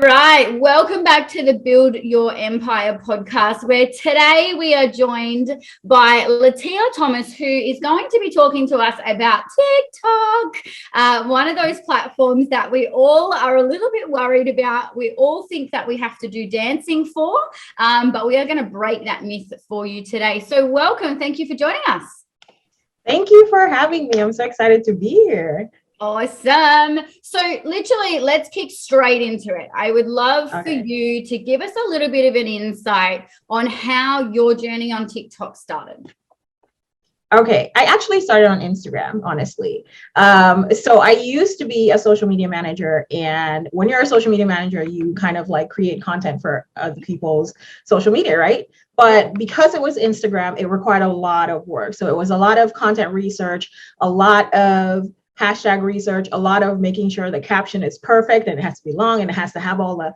right, welcome back to the Build Your Empire podcast, where today we are joined by Lateilla Thomas, who is going to be talking to us about TikTok, one of those platforms that we all are a little bit worried about. We all think that we have to do dancing for, but we are going to break that myth for you today. So welcome. Thank you for joining us. Thank you for having me. I'm so excited to be here. Awesome. So literally, let's kick straight into it. I would love for you to give us a little bit of an insight on how your journey on TikTok started. Okay, I actually started on Instagram, honestly. So I used to be a social media manager, and when you're a social media manager, you kind of like create content for other people's social media, right? But because it was Instagram, it required a lot of work. So it was a lot of content research, a lot of hashtag research, a lot of making sure the caption is perfect and it has to be long and it has to have all the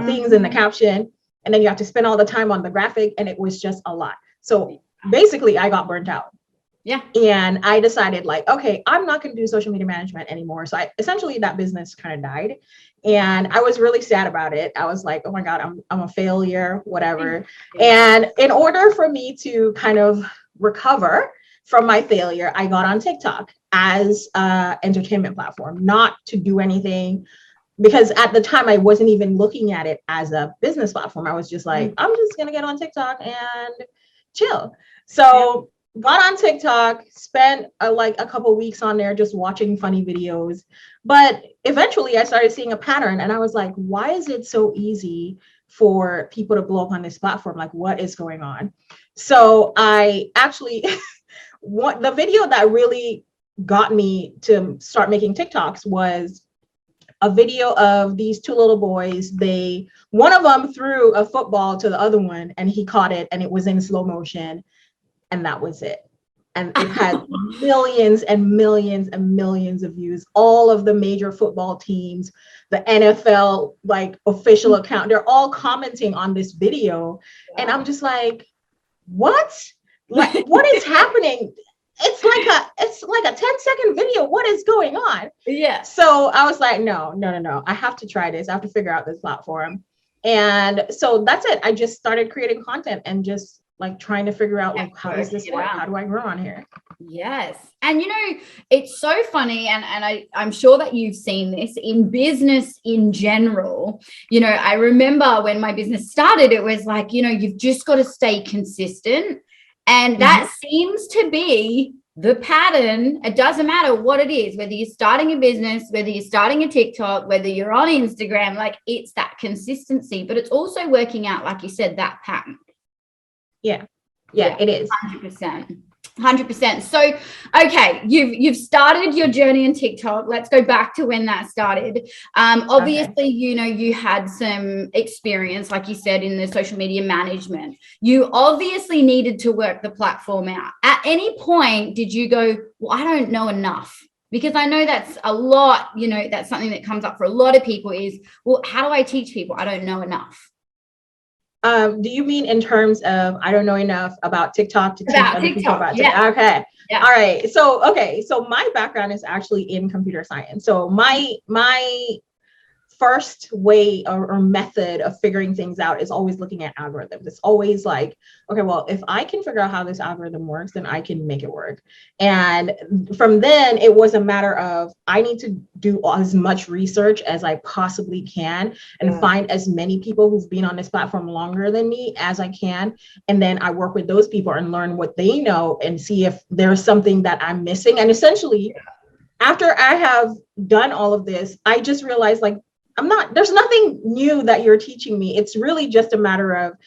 things in the caption. And then you have to spend all the time on the graphic, and it was just a lot. So basically I got burnt out. Yeah. And I decided like, okay, I'm not going to do social media management anymore. So essentially that business kind of died. And I was really sad about it. I was like, oh my God, I'm a failure, whatever. And in order for me to kind of recover from my failure, I got on TikTok as an entertainment platform, not to do anything, because at the time I wasn't even looking at it as a business platform. I was just like, I'm just going to get on TikTok and chill. So got on TikTok, spent like a couple weeks on there just watching funny videos. But eventually I started seeing a pattern, and I was like, why is it so easy for people to blow up on this platform? Like, what is going on? So I actually, the video that really got me to start making TikToks was a video of these two little boys. One of them threw a football to the other one, and he caught it, and it was in slow motion. And that was it. And it had millions and millions and millions of views. All of the major football teams, the NFL like official account, they're all commenting on this video. And I'm just like, what? Like, what is happening? It's like a 10-second video. What is going on? Yeah. So I was like, no. I have to try this. I have to figure out this platform. And so that's it. I just started creating content and just like trying to figure out like, how does this work? How do I grow on here? Yes. And you know, it's so funny, and I'm sure that you've seen this in business in general. You know, I remember when my business started, it was like, you know, you've just got to stay consistent. And that seems to be the pattern. It doesn't matter what it is, whether you're starting a business, whether you're starting a TikTok, whether you're on Instagram, like it's that consistency, but it's also working out, like you said, that pattern. Yeah, it is. 100%. So, okay, you've started your journey in TikTok. Let's go back to when that started. Obviously, you know, you had some experience, like you said, in the social media management. You obviously needed to work the platform out. At any point, did you go, well, I don't know enough? Because I know that's a lot, you know, that's something that comes up for a lot of people is, well, how do I teach people? I don't know enough. Do you mean in terms of I don't know enough about TikTok to teach other people about TikTok? Yeah. Okay. Yeah. All right. So my background is actually in computer science. So my first way or method of figuring things out is always looking at algorithms. It's always like, okay, well, if I can figure out how this algorithm works, then I can make it work. And from then it was a matter of, I need to do as much research as I possibly can and find as many people who've been on this platform longer than me as I can. And then I work with those people and learn what they know and see if there's something that I'm missing. And essentially, after I have done all of this, I just realized like, there's nothing new that you're teaching me. It's really just a matter of,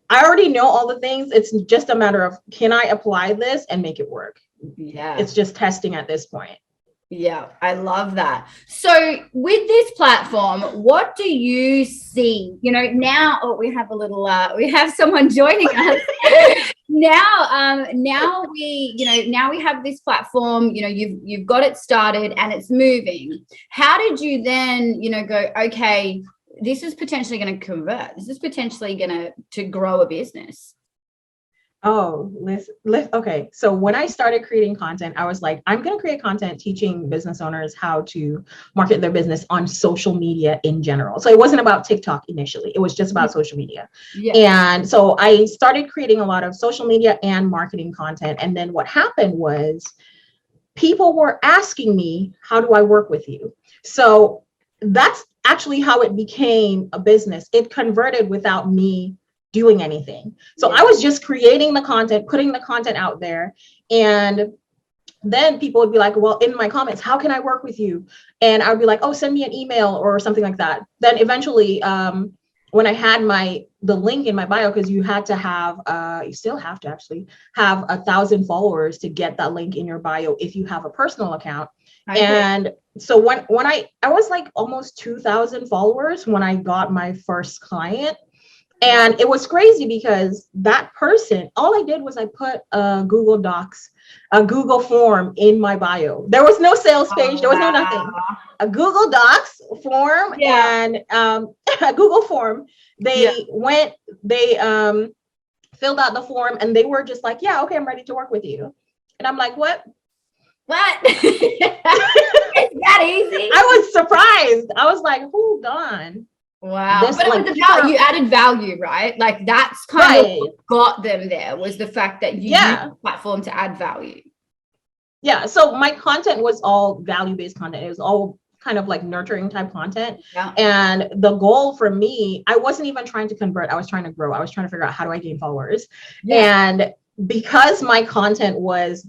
I already know all the things. It's just a matter of, can I apply this and make it work? Yeah. It's just testing at this point. Yeah, I love that. So with this platform, what do you see? You know, now we have a little, we have someone joining us. Now we have this platform, you know, you've got it started and it's moving. How did you then, you know, go, okay, this is potentially going to convert. This is potentially going to grow a business. Oh, okay. So when I started creating content, I was like, I'm going to create content teaching business owners how to market their business on social media in general. So it wasn't about TikTok initially. It was just about social media. Yeah. And so I started creating a lot of social media and marketing content. And then what happened was people were asking me, how do I work with you? So that's actually how it became a business. It converted without me doing anything. So I was just creating the content, putting the content out there. And then people would be like, well, in my comments, how can I work with you? And I would be like, oh, send me an email or something like that. Then eventually, when I had the link in my bio, because you had to have, you still have to actually have 1,000 followers to get that link in your bio if you have a personal account. Okay. And so when I was like almost 2,000 followers when I got my first client. And it was crazy because that person, all I did was I put a Google Docs, a Google form in my bio. There was no sales page. There was no nothing. A Google Docs form and a Google form. They filled out the form and they were just like, yeah, okay, I'm ready to work with you. And I'm like, what? It's that easy. I was surprised. I was like, hold on. Wow. But it was about you added value, right? Like that's kind of what got them there, was the fact that you used the platform to add value. Yeah. So my content was all value-based content. It was all kind of like nurturing type content. Yeah. And the goal for me, I wasn't even trying to convert. I was trying to grow. I was trying to figure out how do I gain followers. Yeah. And because my content was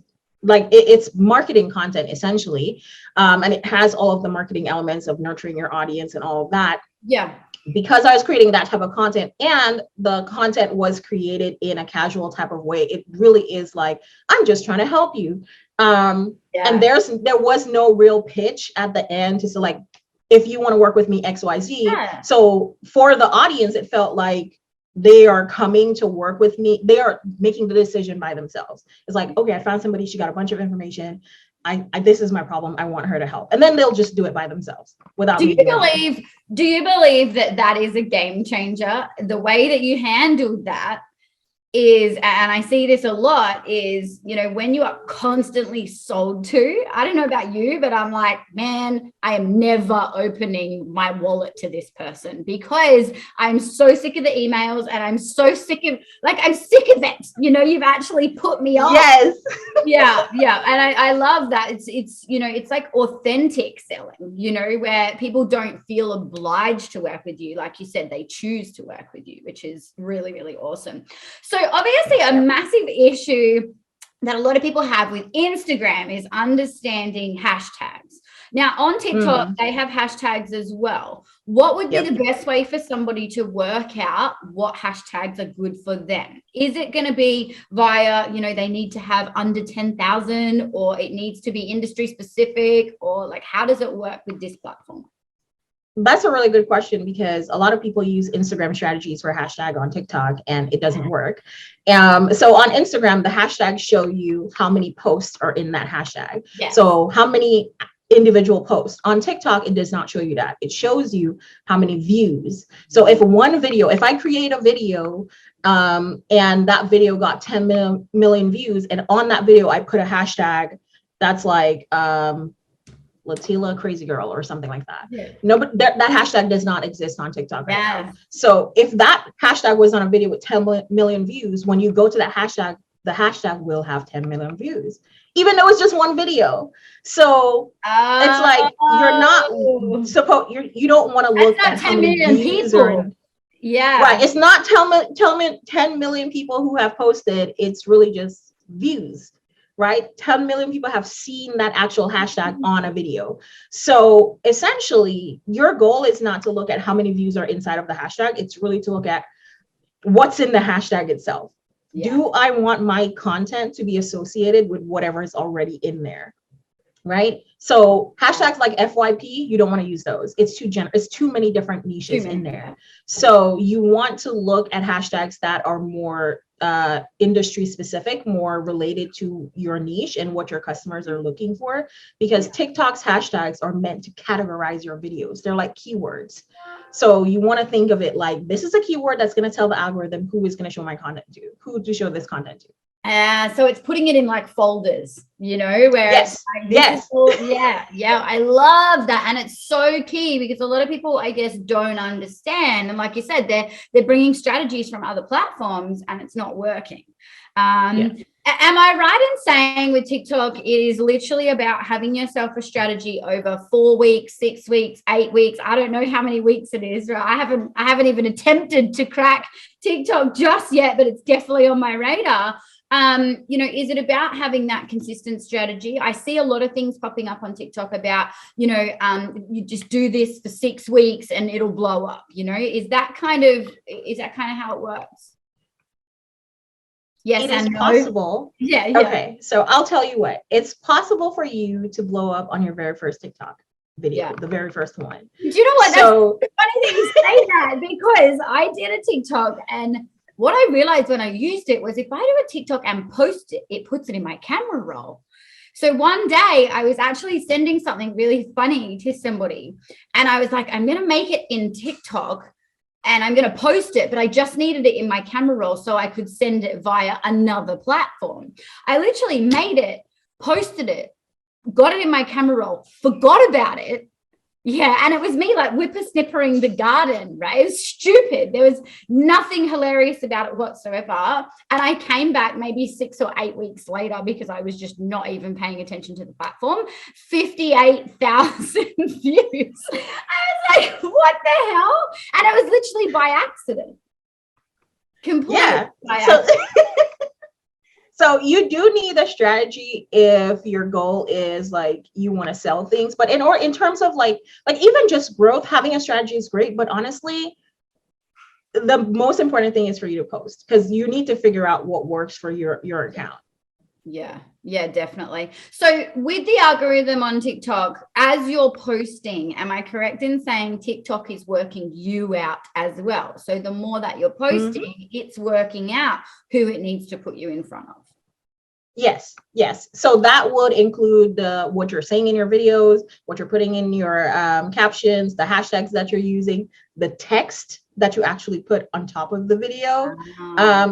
like it's marketing content essentially, and it has all of the marketing elements of nurturing your audience and all of that. Yeah. Because I was creating that type of content and the content was created in a casual type of way, it really is like, I'm just trying to help you. And there was no real pitch at the end to say like, if you want to work with me, XYZ. Yeah. So for the audience, it felt like they are coming to work with me. They are making the decision by themselves. It's like, okay, I found somebody, she got a bunch of information. I this is my problem. I want her to help. And then they'll just do it by themselves without me doing it. Do you believe that that is a game changer? The way that you handled that is, and I see this a lot, is, you know, when you are constantly sold to, I don't know about you, but I'm like, man, I am never opening my wallet to this person because I'm so sick of the emails and I'm so sick of, like, I'm sick of it. You know, you've actually put me off. Yes. Yeah. And I love that. It's, you know, it's like authentic selling, you know, where people don't feel obliged to work with you. Like you said, they choose to work with you, which is really, really awesome. So obviously a massive issue that a lot of people have with Instagram is understanding hashtags. Now on TikTok, they have hashtags as well. What would be the best way for somebody to work out what hashtags are good for them? Is it going to be via, you know, they need to have under 10,000 or it needs to be industry specific, or like, how does it work with this platform? That's a really good question because a lot of people use Instagram strategies for hashtag on TikTok and it doesn't work. So on Instagram, the hashtags show you how many posts are in that hashtag. Yes. So how many individual posts. On TikTok, it does not show you that. It shows you how many views. So if I create a video and that video got 10 million views, and on that video, I put a hashtag that's like, Lateilla crazy girl or something like that. Yeah. No, but that hashtag does not exist on TikTok right now. So if that hashtag was on a video with 10 million views, when you go to that hashtag, the hashtag will have 10 million views, even though it's just one video. So it's like you're not supposed, you don't want to look at how many views people. Right. It's not 10 million people who have posted. It's really just views. Right? 10 million people have seen that actual hashtag on a video. So essentially, your goal is not to look at how many views are inside of the hashtag. It's really to look at what's in the hashtag itself. Yeah. Do I want my content to be associated with whatever is already in there? right? So hashtags like FYP, you don't want to use those. It's it's too many different niches in there. So you want to look at hashtags that are more industry specific, more related to your niche and what your customers are looking for, because TikTok's hashtags are meant to categorize your videos. They're like keywords. So you want to think of it like, this is a keyword that's going to tell the algorithm who is going to show my content to, who to show this content to. So it's putting it in like folders, you know, where yes, it's like, this is all, yeah, I love that. And it's so key because a lot of people, I guess, don't understand. And like you said, they're bringing strategies from other platforms and it's not working. Am I right in saying with TikTok, it is literally about having yourself a strategy over 4 weeks, 6 weeks, 8 weeks? I don't know how many weeks it is. Right? I haven't even attempted to crack TikTok just yet, but it's definitely on my radar. You know, is it about having that consistent strategy? I see a lot of things popping up on TikTok about, you know, you just do this for 6 weeks and it'll blow up, you know, is that kind of how it works? Yes, it is possible. Yeah. Okay, so I'll tell you what, it's possible for you to blow up on your very first TikTok video, the very first one. Do you know what? So that's funny that you say that, because I did a TikTok, and what I realized when I used it was if I do a TikTok and post it, it puts it in my camera roll. So one day I was actually sending something really funny to somebody, and I was like, I'm going to make it in TikTok and I'm going to post it, but I just needed it in my camera roll so I could send it via another platform. I literally made it, posted it, got it in my camera roll, forgot about it. Yeah, and it was me like whippersnippering the garden, right? It was stupid. There was nothing hilarious about it whatsoever. And I came back maybe 6 or 8 weeks later because I was just not even paying attention to the platform. 58,000 views. I was like, what the hell? And it was literally by accident. Completely by accident. So you do need a strategy if your goal is like you want to sell things, but in terms of like even just growth, having a strategy is great. But honestly, the most important thing is for you to post, because you need to figure out what works for your account. Yeah, definitely. So with the algorithm on TikTok, as you're posting, am I correct in saying TikTok is working you out as well? So the more that you're posting, it's working out who it needs to put you in front of. Yes. So that would include what you're saying in your videos, what you're putting in your captions, the hashtags that you're using, the text that you actually put on top of the video,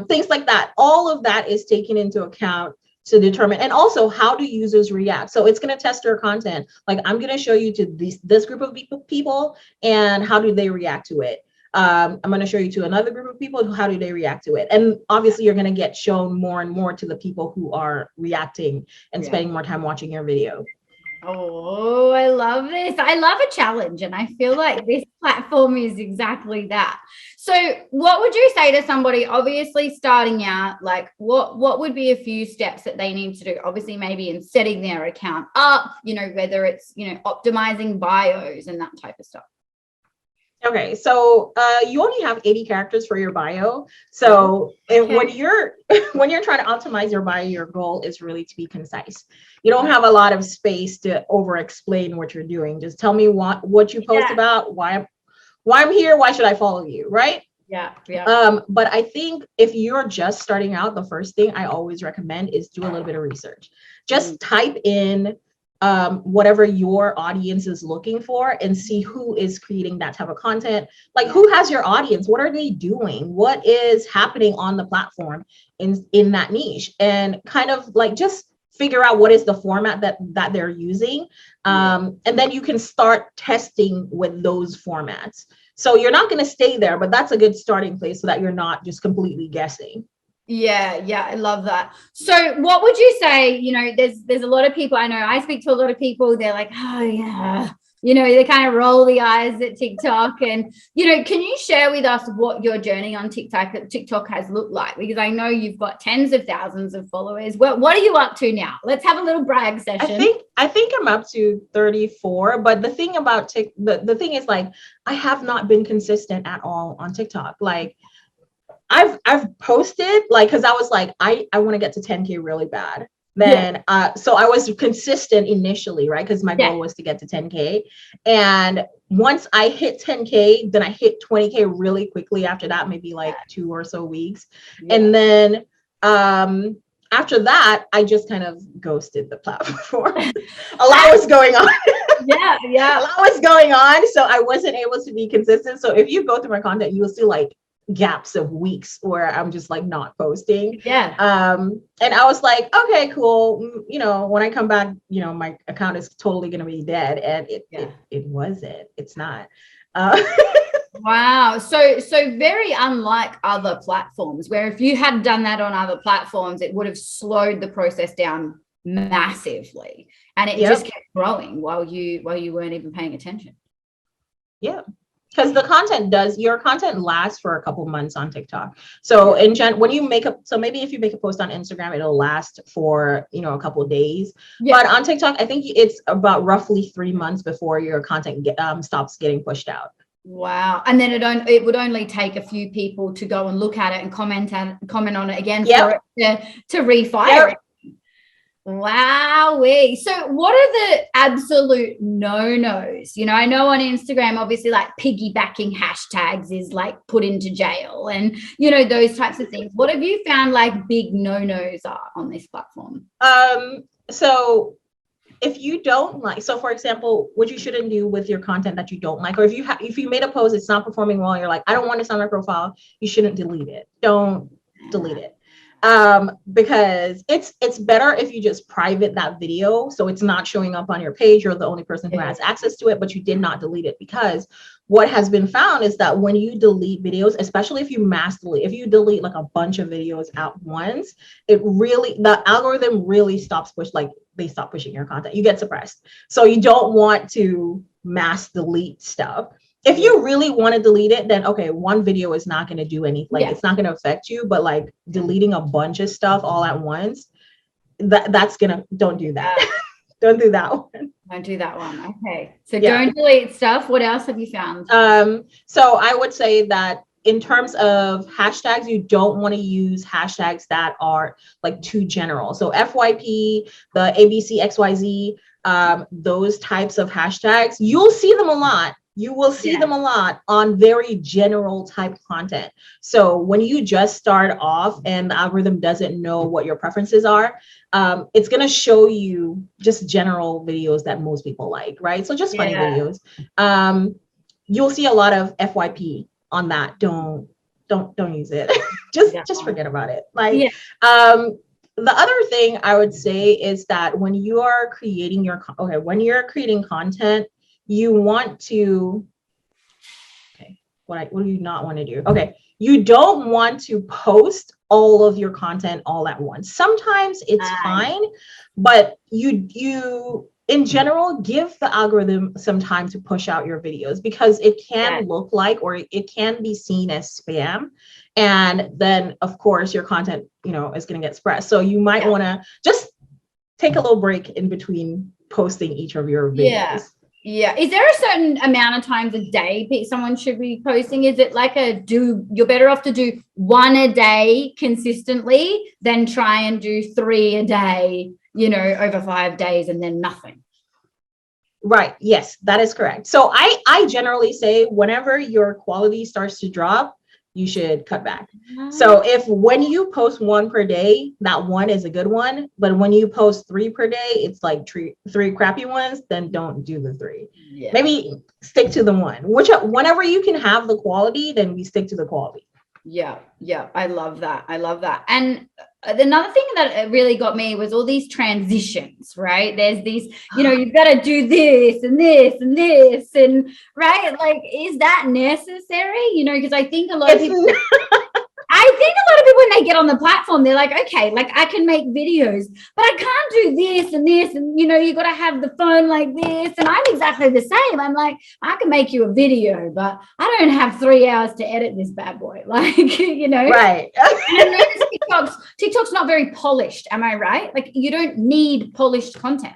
things like that. All of that is taken into account to determine, and also how do users react. So it's going to test your content. Like, I'm going to show you to this group of people and how do they react to it. I'm going to show you to another group of people, how do they react to it. And obviously you're going to get shown more and more to the people who are reacting and spending more time watching your video. Oh, I love this. I love a challenge, and I feel like this platform is exactly that. So what would you say to somebody obviously starting out? Like, what would be a few steps that they need to do? Obviously, maybe in setting their account up, you know, whether it's, you know, optimizing bios and that type of stuff. Okay, so you only have 80 characters for your bio. So when you're trying to optimize your bio, your goal is really to be concise. You don't have a lot of space to over explain what you're doing. Just tell me what you post about, why I'm here, why should I follow you, right? Yeah. But I think if you're just starting out, the first thing I always recommend is do a little bit of research. Just type in whatever your audience is looking for and see who is creating that type of content. Like, who has your audience? What are they doing? What is happening on the platform in that niche? And kind of like just figure out what is the format that they're using. And then you can start testing with those formats. So you're not going to stay there, but that's a good starting place so that you're not just completely guessing. Yeah, I love that. So what would you say, you know, there's a lot of people, I know I speak to a lot of people, they're like, oh yeah, you know, they kind of roll the eyes at TikTok. And, you know, can you share with us what your journey on TikTok has looked like? Because I know you've got tens of thousands of followers. What are you up to now? Let's have a little brag session. I think I'm up to 34, but the thing about the thing is, like, I have not been consistent at all on TikTok. Like, I've posted, like, because I was like, I want to get to 10K really bad. then so I was consistent initially, right? Because my goal was to get to 10K. And once I hit 10K, then I hit 20K really quickly after that, maybe like 2 or so weeks. And then after that, I just kind of ghosted the platform. A lot was going on. A lot was going on. So I wasn't able to be consistent. So if you go through my content, you will see like gaps of weeks where I'm just like not posting. And I was like, okay, cool. You know, when I come back, you know, my account is totally going to be dead. And it wasn't. It's not. Wow. So very unlike other platforms, where if you had done that on other platforms, it would have slowed the process down massively, and it just kept growing while you weren't even paying attention. Because your content lasts for a couple months on TikTok. So when you maybe if you make a post on Instagram, it'll last for, you know, a couple of days. But on TikTok, I think it's about roughly 3 months before your content stops getting pushed out. Wow. And then it would only take a few people to go and look at it and comment on it again for it to refire it. Wowee. So what are the absolute no-nos? You know, I know on Instagram, obviously, like piggybacking hashtags is like put into jail and, you know, those types of things. What have you found like big no-nos are on this platform? So if you don't like, so for example, what you shouldn't do with your content that you don't like, or if you made a post, it's not performing well, you're like, I don't want this on my profile, you shouldn't delete it. Don't delete it. Because it's better if you just private that video, so it's not showing up on your page. You're the only person who has access to it, but you did not delete it. Because what has been found is that when you delete videos, especially if you delete like a bunch of videos at once, the algorithm really stops they stop pushing your content. You get suppressed. So you don't want to mass delete stuff. If you really want to delete it, then okay, one video is not going to do anything. Like it's not going to affect you, but like deleting a bunch of stuff all at once, don't do that. Don't do that one. Don't do that one. Okay. So don't delete stuff. What else have you found? So I would say that in terms of hashtags, you don't want to use hashtags that are like too general. So FYP, the ABC, XYZ, those types of hashtags, you'll see them a lot. You will see them a lot on very general type content. So when you just start off and the algorithm doesn't know what your preferences are, it's going to show you just general videos that most people like, right? So just funny videos. You'll see a lot of FYP on that. Don't use it. just forget about it. Like, the other thing I would say is that when you are creating content, you want to, what do you not want to do? Okay, you don't want to post all of your content all at once. Sometimes it's fine, but you in general, give the algorithm some time to push out your videos, because it can look like, or it can be seen as spam. And then of course your content, you know, is going to get suppressed. So you might want to just take a little break in between posting each of your videos. Is there a certain amount of times a day someone should be posting? Is it like you're better off to do one a day consistently than try and do 3 a day, you know, over 5 days and then nothing? Right. Yes, that is correct. So I generally say whenever your quality starts to drop, you should cut back. So when you post 1 per day, that one is a good one. But when you post 3 per day, it's like three crappy ones, then don't do the 3. Maybe stick to the 1. Whenever you can have the quality, then we stick to the quality. I love that. And another thing that really got me was all these transitions, right? There's these, you know, you've got to do this and this and this, and right, like, is that necessary? You know, because I think a lot of people when they get on the platform, they're like, okay, like I can make videos, but I can't do this and this, and you know, you got to have the phone like this. And I'm exactly the same. I'm like, I can make you a video, but I don't have 3 hours to edit this bad boy. Like, you know, right? And TikTok's not very polished. Am I right? Like, you don't need polished content.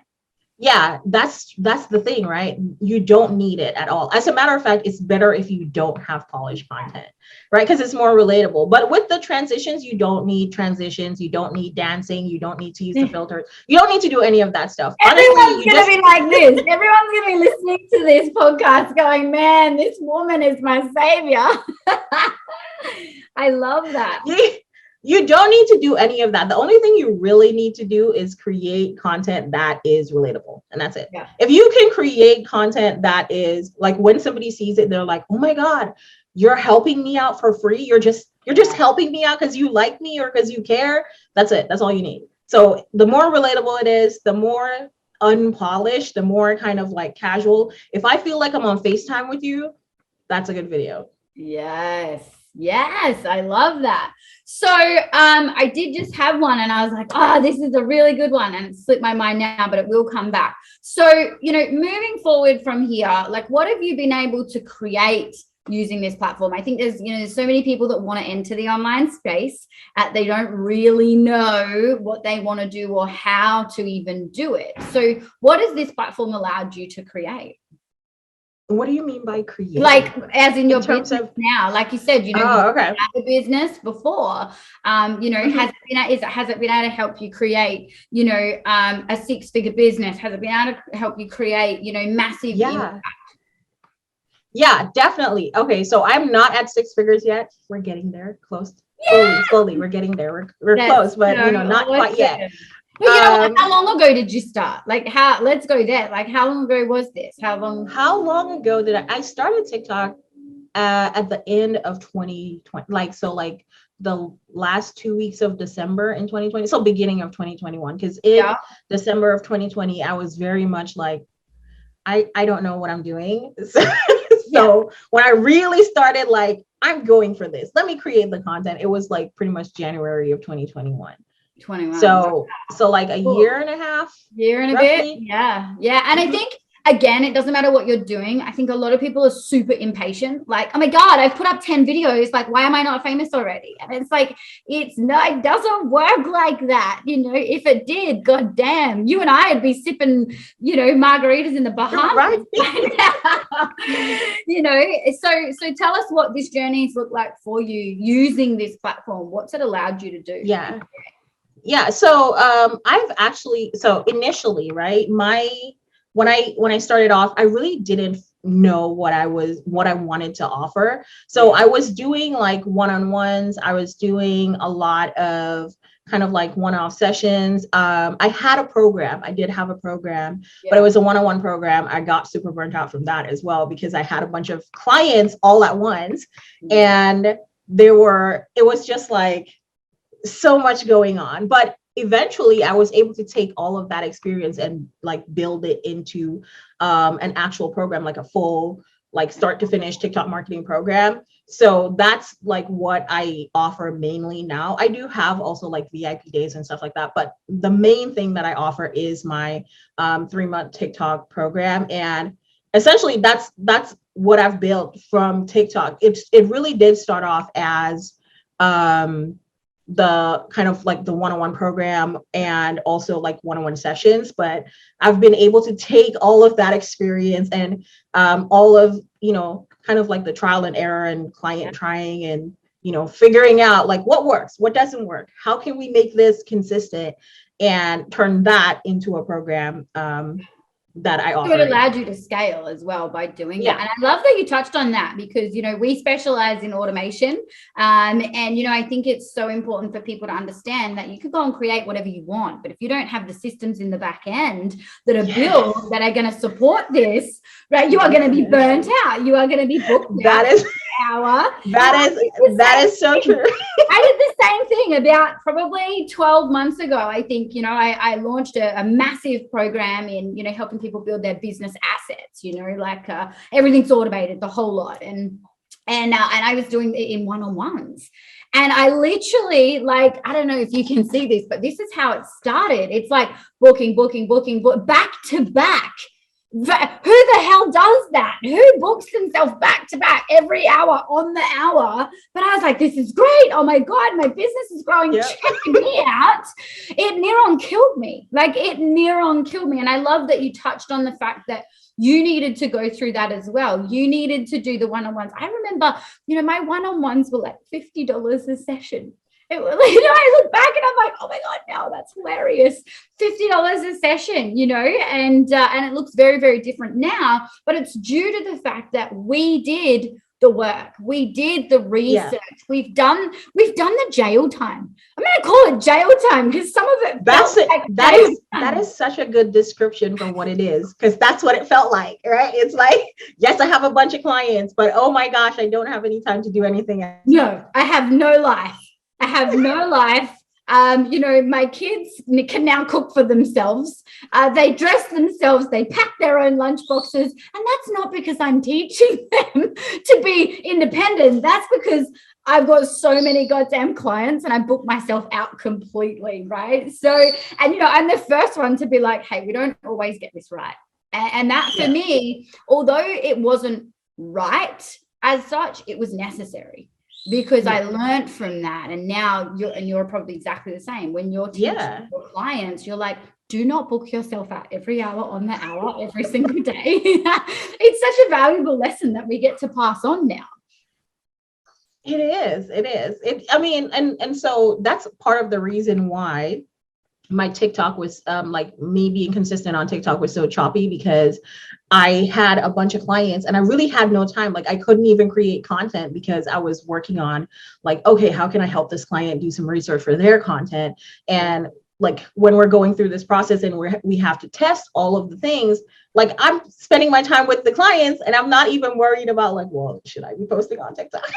Yeah, that's the thing, right? You don't need it at all. As a matter of fact, it's better if you don't have polished content, right? Because it's more relatable. But with the transitions, you don't need transitions, you don't need dancing, you don't need to use the filters, you don't need to do any of that stuff. Honestly, Everyone's going to be like this. Everyone's going to be listening to this podcast going, man, this woman is my savior. I love that. You don't need to do any of that. The only thing you really need to do is create content that is relatable. And that's it. Yeah. If you can create content that is like, when somebody sees it, they're like, oh my God, you're helping me out for free. You're just helping me out because you like me or because you care. That's it. That's all you need. So the more relatable it is, the more unpolished, the more kind of like casual. If I feel like I'm on FaceTime with you, that's a good video. Yes, I love that. So I did just have one and I was like, oh, this is a really good one, and it slipped my mind now, but it will come back. So, moving forward from here, like, what have you been able to create using this platform? I think there's so many people that want to enter the online space, they don't really know what they want to do or how to even do it. So what has this platform allowed you to create? What do you mean by create? Like, as in your business now, like you said, you okay. had a business before, has it been able to help you create, a six-figure business? Has it been able to help you create, massive impact? Yeah, definitely. Okay, so I'm not at six figures yet. We're getting there, close. Slowly, we're getting there. We're close, but not quite yet. But how long ago did you start? Like, let's go there. Like, how long ago was this? How long ago did I started TikTok at the end of 2020, like the last 2 weeks of December in 2020, so beginning of 2021, because in December of 2020 I was very much like, I don't know what I'm doing. So when I really started, like, I'm going for this, let me create the content, it was like pretty much January of 2021. So like a year and a bit. Yeah. And I think, again, it doesn't matter what you're doing. I think a lot of people are super impatient. Like, oh my God, I've put up 10 videos. Like, why am I not famous already? And it's like, it doesn't work like that. If it did, God damn, you and I would be sipping, margaritas in the Bahamas. Right. So tell us what this journey's looked like for you using this platform. What's it allowed you to do? Yeah. So I've actually, initially, right, when I started off, I really didn't know what I wanted to offer. So I was doing like one-on-ones. I was doing a lot of kind of like one-off sessions. I had a program. I did have a program, but it was a one-on-one program. I got super burnt out from that as well, because I had a bunch of clients all at once, and it was just like so much going on. But eventually I was able to take all of that experience and like build it into an actual program, like a full, like start to finish TikTok marketing program. So that's like what I offer mainly now. I do have also like VIP days and stuff like that, but the main thing that I offer is my 3-month TikTok program. And essentially that's what I've built from TikTok. It really did start off as the kind of like the one-on-one program and also like one-on-one sessions, but I've been able to take all of that experience and all of kind of like the trial and error and client trying and figuring out like what works, what doesn't work, how can we make this consistent, and turn that into a program that I offer. So it allowed you to scale as well by doing that. And I love that you touched on that, because, we specialize in automation. And, I think it's so important for people to understand that you can go and create whatever you want, but if you don't have the systems in the back end that are built, that are going to support this, right, you are going to be burnt out. You are going to be booked that is so true. I did the same thing about probably 12 months ago. I think, I launched a massive program in, helping people build their business assets, like everything's automated, the whole lot. And I was doing it in one-on-ones. And I literally, like, I don't know if you can see this, but this is how it started. It's like booking, back to back. Who the hell does that? Who books themselves back to back every hour on the hour? But I was like, this is great. Oh my God, my business is growing. Yep. Check me out. It near on killed me. Like it near on killed me. And I love that you touched on the fact that you needed to go through that as well. You needed to do the one-on-ones. I remember, my one-on-ones were like $50 a session. It was, I look back and I'm like, oh my God, now that's hilarious. $50 a session, and it looks very, very different now, but it's due to the fact that we did the work. We did the research. Yeah. We've done the jail time. I'm going to call it jail time because some of it that is such a good description for what it is, because that's what it felt like, right? It's like, yes, I have a bunch of clients, but oh my gosh, I don't have any time to do anything else. No, I have no life. I have no life. My kids can now cook for themselves. They dress themselves. They pack their own lunch boxes. And that's not because I'm teaching them to be independent. That's because I've got so many goddamn clients and I book myself out completely, right? So, and, I'm the first one to be like, hey, we don't always get this right. And that for me, although it wasn't right as such, it was necessary. Because I learned from that. And now you're probably exactly the same. When you're teaching your clients, you're like, do not book yourself out every hour on the hour, every single day. It's such a valuable lesson that we get to pass on now. It is. And so that's part of the reason why my TikTok was like me being consistent on TikTok was so choppy, because I had a bunch of clients and I really had no time. Like I couldn't even create content because I was working on like, okay, how can I help this client do some research for their content? And like when we're going through this process and we have to test all of the things, like I'm spending my time with the clients and I'm not even worried about like, well, should I be posting on TikTok?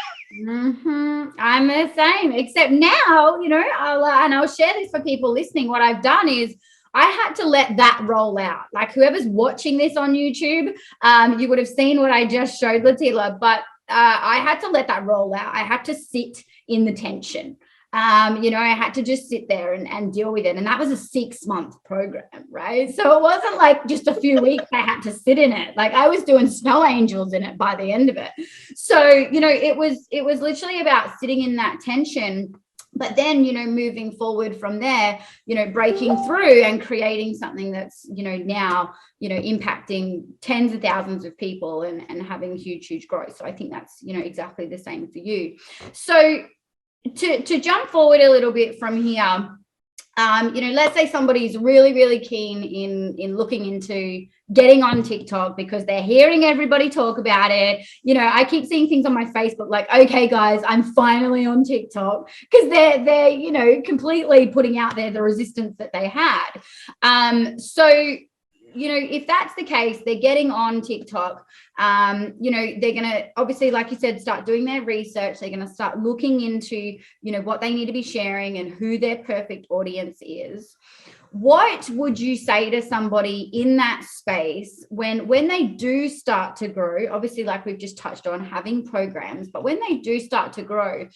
I'm the same, except now, I'll share this for people listening. What I've done is I had to let that roll out. Like whoever's watching this on YouTube, you would have seen what I just showed Lateilla, but I had to let that roll out. I had to sit in the tension. I had to just sit there and deal with it. And that was a 6-month program, right? So it wasn't like just a few weeks I had to sit in it. Like I was doing snow angels in it by the end of it. So, it was literally about sitting in that tension. But then, moving forward from there, breaking through and creating something that's, now, impacting tens of thousands of people and having huge growth. So I think that's, exactly the same for you. So to jump forward a little bit from here, let's say somebody's really, really keen in looking into getting on TikTok because they're hearing everybody talk about it. I keep seeing things on my Facebook like, okay, guys, I'm finally on TikTok, because they're completely putting out there the resistance that they had. So if that's the case, they're getting on TikTok, they're going to obviously, like you said, start doing their research. They're going to start looking into, what they need to be sharing and who their perfect audience is. What would you say to somebody in that space when they do start to grow? Obviously, like we've just touched on, having programs, but when they do start to grow,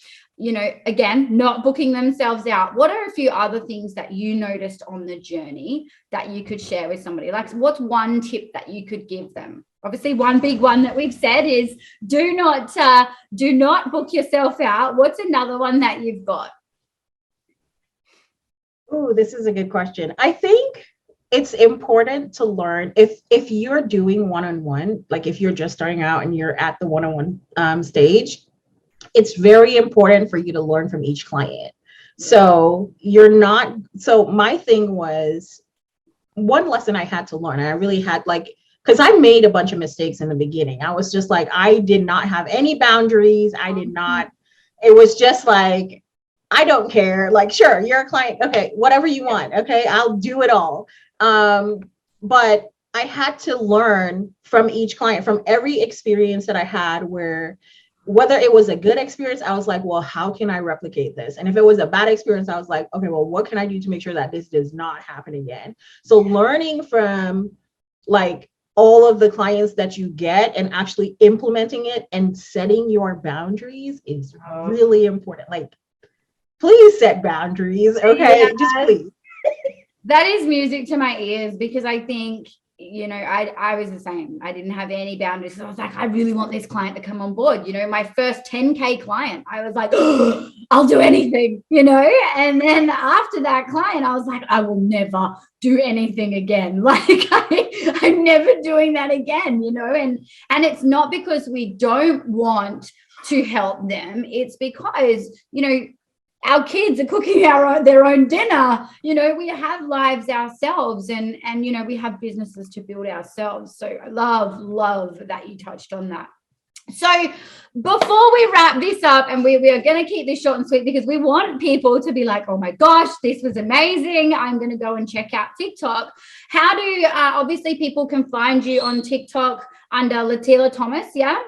again, not booking themselves out, what are a few other things that you noticed on the journey that you could share with somebody? Like, what's one tip that you could give them? Obviously, one big one that we've said is do not book yourself out. What's another one that you've got? Oh, this is a good question. I think it's important to learn if you're doing one-on-one, like if you're just starting out and you're at the one-on-one stage, it's very important for you to learn from each client. So my thing was, one lesson I had to learn, and I really had because I made a bunch of mistakes in the beginning. I was just like, I did not have any boundaries. It was just like, I don't care. Like, sure, you're a client. Okay, whatever you want. Okay, I'll do it all. But I had to learn from each client, from every experience that I had, whether it was a good experience, I was like, well, how can I replicate this? And if it was a bad experience, I was like, okay, well, what can I do to make sure that this does not happen again? So learning from like all of the clients that you get and actually implementing it and setting your boundaries is really important. Like, please set boundaries. Okay. Yeah. Just please. That is music to my ears, because I think, you know, I was the same. I didn't have any boundaries. So I was like, I really want this client to come on board. You know, my first 10K client, I was like, oh, I'll do anything, you know. And then after that client, I was like, I will never do anything again. Like I'm never doing that again, you know. And it's not because we don't want to help them. It's because, you know, our kids are cooking their own dinner. You know, we have lives ourselves, and you know, we have businesses to build ourselves. So I love that you touched on that. So before we wrap this up, and we are going to keep this short and sweet because we want people to be like, oh my gosh, this was amazing, I'm going to go and check out TikTok. How do obviously people can find you on TikTok under Lateilla Thomas? Yeah,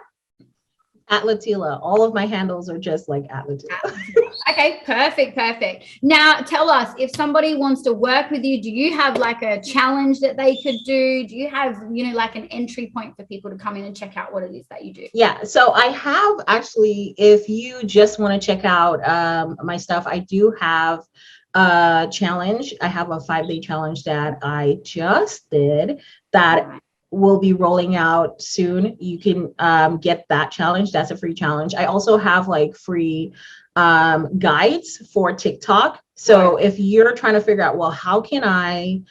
at Lateilla. All of my handles are just like at Lateilla. Okay, perfect. Now tell us, if somebody wants to work with you, do you have like a challenge that they could do? Do you have, you know, like an entry point for people to come in and check out what it is that you do? Yeah, so I have actually, if you just want to check out my stuff, I do have a challenge. I have a 5-day challenge that I just did that will be rolling out soon. You can get that challenge. That's a free challenge. I also have like free guides for TikTok. So if you're trying to figure out, well, how can I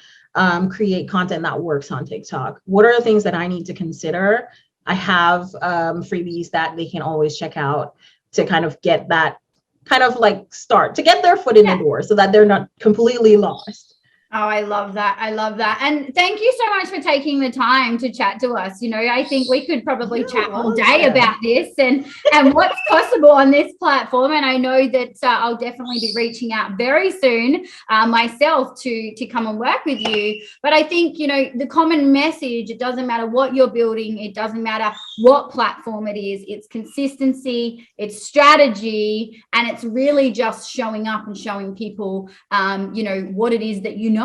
create content that works on TikTok? What are the things that I need to consider? I have freebies that they can always check out to kind of get that kind of like start to get their foot in the door so that they're not completely lost. Oh, I love that. And thank you so much for taking the time to chat to us. You know, I think we could probably chat all day about this and what's possible on this platform. And I know that I'll definitely be reaching out very soon myself to come and work with you. But I think, you know, the common message, it doesn't matter what you're building. It doesn't matter what platform it is. It's consistency, it's strategy, and it's really just showing up and showing people, you know, what it is that you know,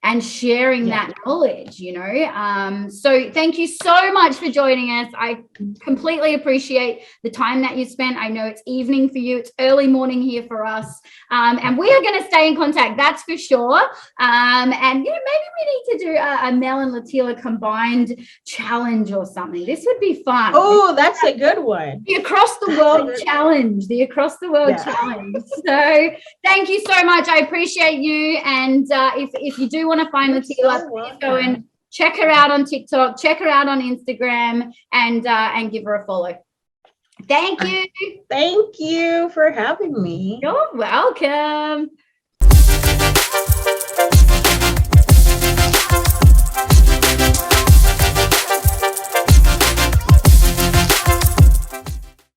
and sharing that knowledge, you know. So thank you so much for joining us. I completely appreciate the time that you spent. I know it's evening for you, it's early morning here for us, and we are going to stay in contact, that's for sure. And you know, maybe we need to do a Mel and Lateilla combined challenge or something. This would be fun. Oh, that's a good one. The across the world challenge. Challenge. So thank you so much. I appreciate you. And if you do want to find Lateilla, please go and check her out on TikTok, check her out on Instagram, and give her a follow. Thank you. Thank you for having me. You're welcome.